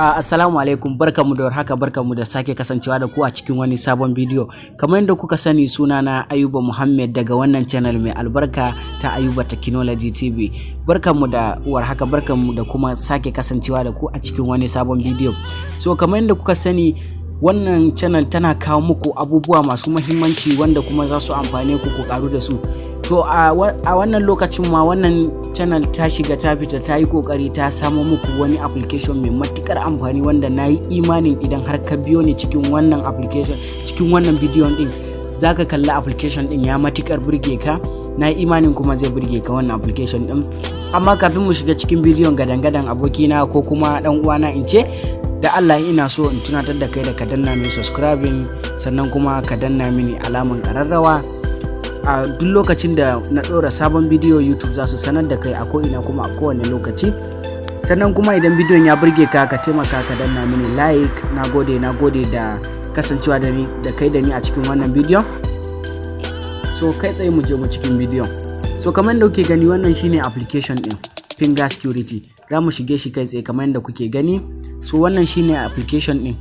Assalamu alaikum, barkamu da warhaka, barkamu da sake kasancewa da ku a cikin wani sabon bidiyo. Kamar yadda kuka sani, sunana Ayuba Muhammad daga wannan channel mai albarka ta Ayuba Technology TV. Barkamu da warhaka, barkamu da kuma sake kasancewa da ku a cikin wani sabon bidiyo. So kamar yadda kuka sani, wannan channel tana kawo muku abubuwa masu muhimmanci wanda kuma za su amfane ku ku karu da su. So a wannan lokacin ma wannan channel ta shiga ta fita ta yi kokari ta samo muku wani application mai matukar amfani wanda na yi imanin idan har ka biyo ni cikin wannan application, cikin wannan bidiyon din, zaka kalla application din ya matukar burge ka. Na yi imanin kuma zai burge ka wannan application din. Amma kafin mu shiga cikin bidiyon gadan-gadan, abokina ko kuma dan uwana in ce, da Allah ina so in tunatar da kai da ka danna mini subscribing, sannan kuma ka danna mini alaman kararrawa. A duk lokacin da na ɗora sabon bidiyo, YouTube za su sanar da kai a ko'ina kuma a kowane lokaci. Sannan kuma idan bidiyon ya burge ka, ka taimaka ka danna mini like. Na gode da kasancewa da kai da ni a cikin wannan bidiyon. So kai tsaye mu je mu cikin bidiyon. So kamar yadda kuke gani, wannan shine application din finger security. Za mu shige shi kai tsaye kamar yadda kuke gani. So wannan shine application din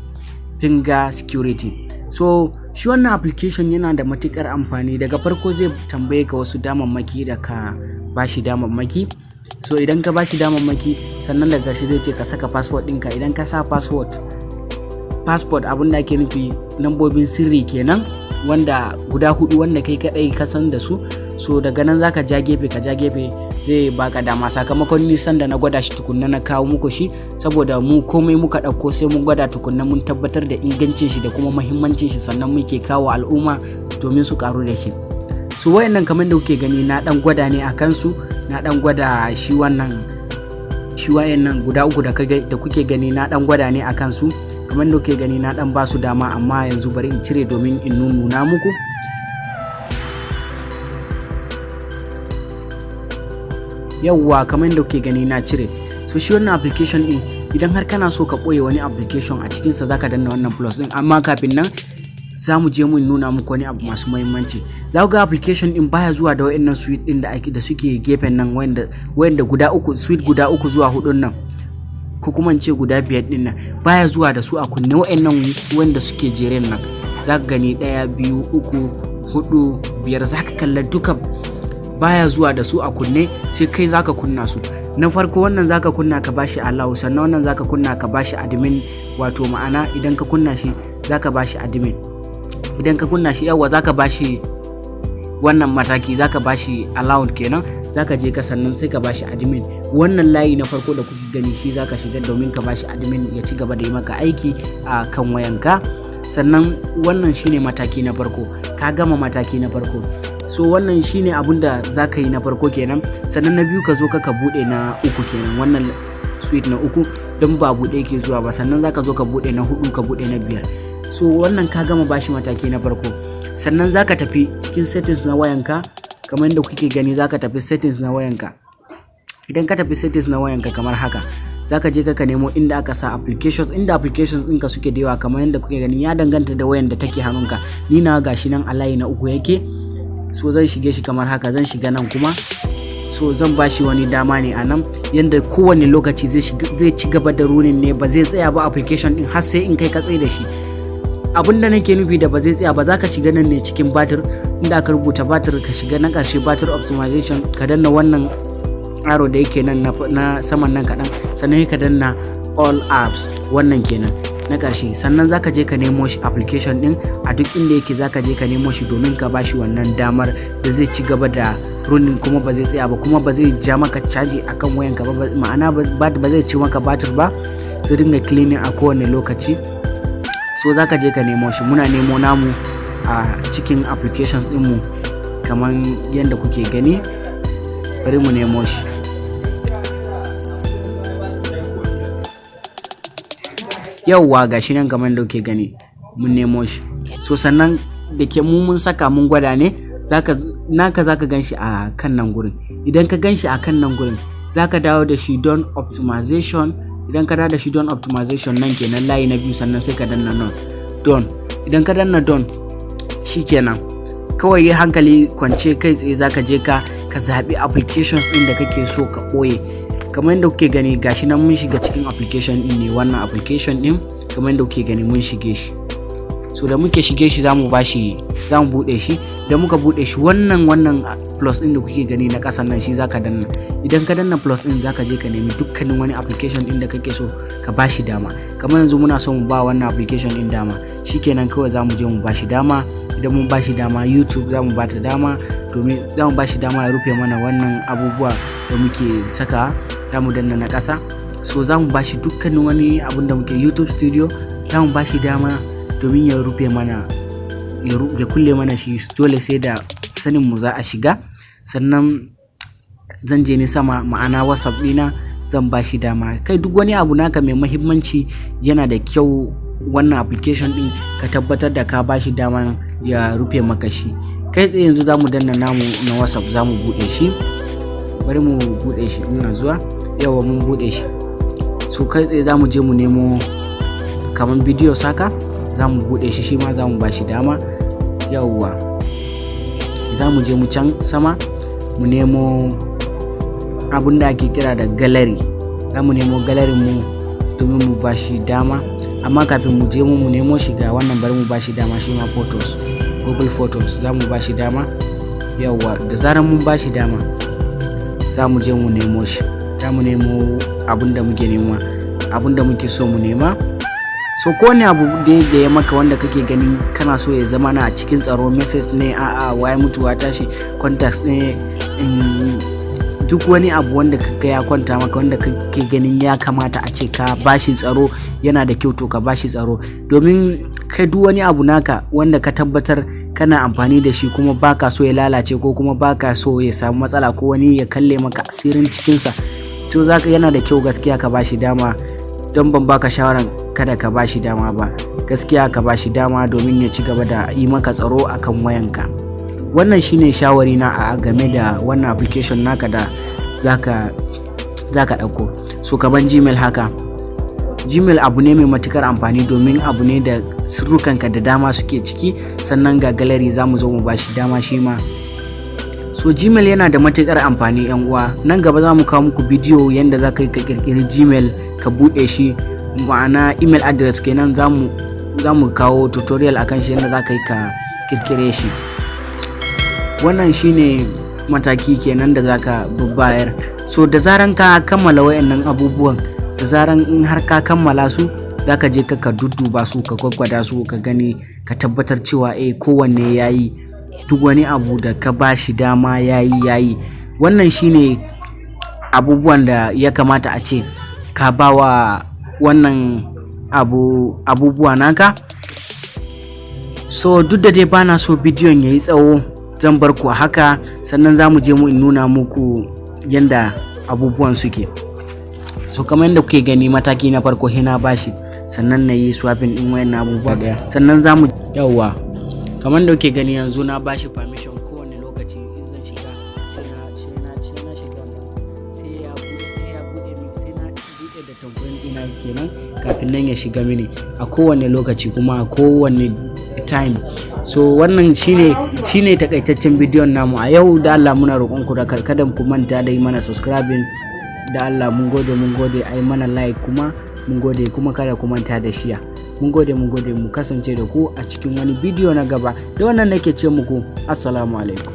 finger security. So shi wannan application yana da matukar amfani. Daga farko zai tambaye ka wasu damammaki da ka bashi damammaki. So idan ka bashi damammaki, sannan daga shi zai ce ka saka password ɗinka. Idan ka sa password abin da ake nufi lambobin sirri kenan, wanda guda hudu wanda kai kadai ka san da su. So daga nan zaka ja gefe, ka ja gefe zai baka dama. Sakamakon nisan da na gwada shi tukunna na kawo muku shi, saboda mu komai muka dauko sai mun gwada tukunna mun tabbatar da ingancin shi da kuma muhimmancin shi, sannan muke kawo al'umma domin su karu da shi. So wayannan kamar da kuke gani na dan gwada ne akan su, na dan gwada shi wayannan guda uku da kuke gani na dan gwada ne akan su. Kamar da kuke gani na dan ba su dama, amma yanzu bari in cire domin in nuna muku. Yawwa, kamar da kuke gani na cire. So shi wannan application din, idan har kana so ka boye wani application a cikin sa, zaka danna wannan plus din. Amma kafin nan za mu je mun nuna muku wani abu masu muhimmanci. Za ku ga application din baya zuwa da wayannan suite din da suke gefen nan, wanda guda uku, suite guda uku zuwa hudun nan, ko kuma ce guda biyar din nan, baya zuwa da su a kunne. Wayannan wanda suke jeren nan, zaka gani 1 2 3 4 5, zaka kalla duka baya zuwa da su a kunne, sai kai zaka kunna su. Na farko wannan zaka kunna ka bashi allow, sannan wannan zaka kunna ka bashi admin, wato ma'ana idan ka kunna shi zaka bashi admin. Idan ka kunna shi, yawa zaka bashi wannan mataki, zaka bashi allowed kenan, zaka je ka sannan sai ka bashi admin. Wannan layi na farko da kuke gani shi zaka shiga domin ka bashi admin ya ci gaba da yi maka aiki a kan wayanka. Sannan wannan shine mataki na farko, ka gama mataki na farko. So wannan shine abun da zaka yi na farko kenan. Sannan na biyu ka zo ka bude na uku kenan, wannan suite na uku don ba bude yake zuwa ba. Sannan zaka zo ka bude na hudu, ka bude na biyar. So wannan ka gama bashi mataki na farko. Sannan zaka tafi cikin settings na wayanka, kamar yadda kuke gani zaka tafi settings na wayanka. Idan ka tafi settings na wayanka kamar haka, zaka je ka nemo inda aka sa applications. Inda applications ɗinka suke da yawa kamar yadda kuke gani, ya danganta da wayan da take hannunka. Ni na gashi nan a layi na uku yake. So zan shige shi kamar haka, zan shiga nan kuma. So zan bashi wani dama ne a nan, yanda kowane lokaci zai ci gaba da runin ne, ba zai tsaya ba application din har sai in kai ka tsaye da shi. Abinda nake nufi da ba zai tsaya ba, zaka shiga nan ne cikin batir, inda aka rubuta batir, ka shiga na ƙarshe batir optimization, ka danna wannan arrow da yake nan na saman nan kaɗan, sannan ka danna all apps, wannan kenan na ƙarshe. Sannan zaka je ka nemo shi application din a duk inda yake, zaka je ka nemo shi domin ka bashi wannan damar da zai ci gaba da running, kuma ba zai tsaya ba, kuma ba zai ja maka caji akan wayanka ba, ma'ana ba zai ci maka batir ba, zai dinga cleaning a kowane lokaci. So zaka je ka nemo shi. Muna nemo namu a cikin applications din mu kamar yadda kuke gani. Bari mu nemo shi. Yauwa gashi nan kamar da kuke gani mun nemo shi. So sannan da ke mun saka mun gwada ne, zaka ganshi a kan nan gurin. Idan ka ganshi a kan nan gurin, zaka dawo da shi don optimization. Idan ka dawo da shi don optimization nan kenan layi na biyu, sannan sai ka danna don. Idan ka danna don, shikenan kawai yi hankali kwance, kai tsaye zaka je ka zabi applications din da kake so ka boye. kamar yadda kuke gani gashi nan mun shiga cikin application din ne, wannan application din kamar yadda kuke gani mun shige shi. So da muke shige shi zamu bude shi, da muka bude shi wannan plus din da kuke gani na kasan nan shi zaka danna. Idan ka danna plus din zaka je ka nemi dukkanin wani application din da kake so ka bashi dama. Kamar yanzu muna so mu ba wannan application din dama, shikenan kawai zamu je mu bashi dama. Idan mun bashi dama YouTube zamu bata dama, domin zamu bashi dama ya rufe mana wannan abubuwa da muke saka, zamu danna na kasa. So zamu bashi dukkanin wani abun da muke YouTube Studio, zamu bashi dama domin ya rufe mana, ya kulle mana shi. Dole sai da sanin mu za a shiga. Sannan zan je ni sama, ma'ana WhatsApp dina zan bashi dama. Kai duk wani abu naka mai muhimmanci yana da kyau wannan application din ka tabbatar da ka bashi dama ya rufe maka shi. Kai tsaye yanzu zamu danna namu na WhatsApp, zamu bude shi. Bari mu bude shi, ina zuwa. Yawa mun bude shi. So kai tsaye zamu je mu nemo kaman bidiyo saka, zamu bude shi ma zamu bashi dama. Yawa zamu je mu can sama mu nemo abun da ake kira da gallery. Zamu nemo gallery mu domin mu bashi dama, amma kafin mu je mu nemo shi ga wannan, bari mu bashi dama shi ma photos, Google Photos zamu bashi dama. Yawa da zaran mun bashi dama zamu je mu nemo shi, zamu nemo abun da muke nema, abun da muke so mu nema. So ko ne abu da ya maka wanda kake gani kana so ya zama na a cikin tsaro, message ne, waye mutuwa tashi, contacts ne, duk wani abu wanda kaga ya kwanta maka, wanda kake ganin ya kamata a ce ka bashi tsaro, yana da kyau to ka bashi tsaro. Domin kai duk wani abu naka wanda ka tabbatar kana amfani da shi kuma baka so ya lalace, ko kuma baka so ya samu matsala, ko wani ya kalle maka asirin cikinsa, to zaka yana da kyau gaskiya ka bashi dama. Don ban baka shawaran kada ka bashi dama ba, gaskiya ka bashi dama domin ya ci gaba da yi maka tsaro akan wayanka. Wannan shine shawari na a game da wannan application naka da zaka dauko. So kaman Gmail haka, Gmail abu ne mai matukar amfani domin abu ne da sirrukanka da dama suke ciki. Sannan ga gallery zamu zo mu bashi dama shi ma. So Gmail yana da matukar amfani yan uwa. Nan gaba zamu kawo muku bidiyo yanda zaka yi ka kirkiri Gmail ka bude shi, ma'ana email address kenan. Zamu kawo tutorial akan shi yanda zaka yi ka kirkire shi. Wannan shine mataki kenan da zaka bayar. So da zaran ka kammala wayannan abubuwan, da zaran in har ka kammala su, zaka je ka dudduba su, ka gwaggwada su, ka gani, ka tabbatar cewa kowanne yayi, duk wani abu da ka bashi dama yayi. Wannan shine abubuwan da ya kamata a ce ka bawa wannan abubuwa naka. So duk da dai bana so bidiyon yayi tsawo, zan bar ku haka. Sannan zamu je mu nuna muku yanda abubuwan suke. So kamar yadda kuke gani, mataki na farko hina bashi, sannan nayi swapping din wayannan abubuwa daya. Sannan zamu yawa kamar da kuke gani yanzu na bashi permission kowane lokaci in zan shiga, sai na shiga wannan, sai ya bude mini, sai na bude da tambarin ina kenan kafin nan ya shiga mini a kowane lokaci kuma a kowane time. So wannan shine takaitaccen bidiyon namu a yau. Da Allah muna roƙon ku da kada ku manta da yi mana subscribing. Da Allah mun gode ai mana like kuma mun gode, kuma kada ku manta da share. Mun gode mu kasance da ku a cikin wani bidiyo na gaba. Da wannan nake ce muku assalamu alaikum.